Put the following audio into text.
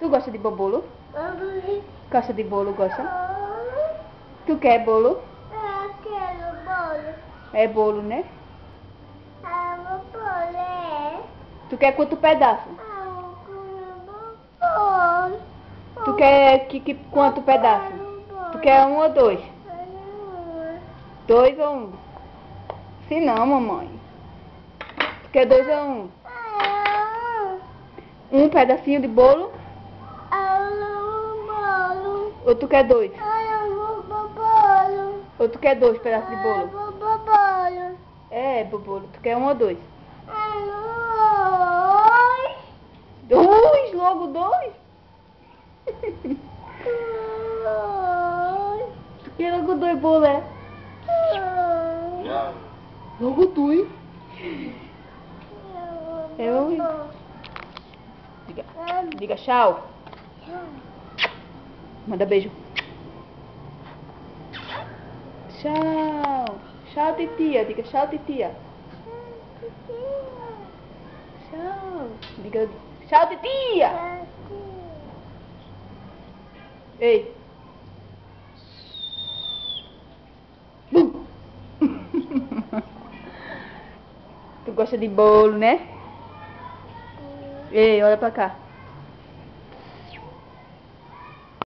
Tu gosta de bolo? Gosta de bolo, gosta? Tu quer bolo? Eu quero bolo. É bolo, né? Eu vou comer. Tu quer quanto pedaço? Eu quero bolo. Tu quer quanto pedaço? Tu quer um ou dois? Dois ou um? Se não, mamãe. Tu quer dois ou um? Um pedacinho de bolo? Ou tu quer dois? Ou tu quer dois pedaços de bolo? É, bolo. Tu quer um ou dois? Dois? Logo dois? Tu quer logo dois bolos, é? Logo dois? Diga tchau. Manda beijo. Tchau. Tchau, titia. Diga tchau, titia. Tchau. Diga tchau, titia. Ei. Tu gosta de bolo, né? Ei, olha pra cá.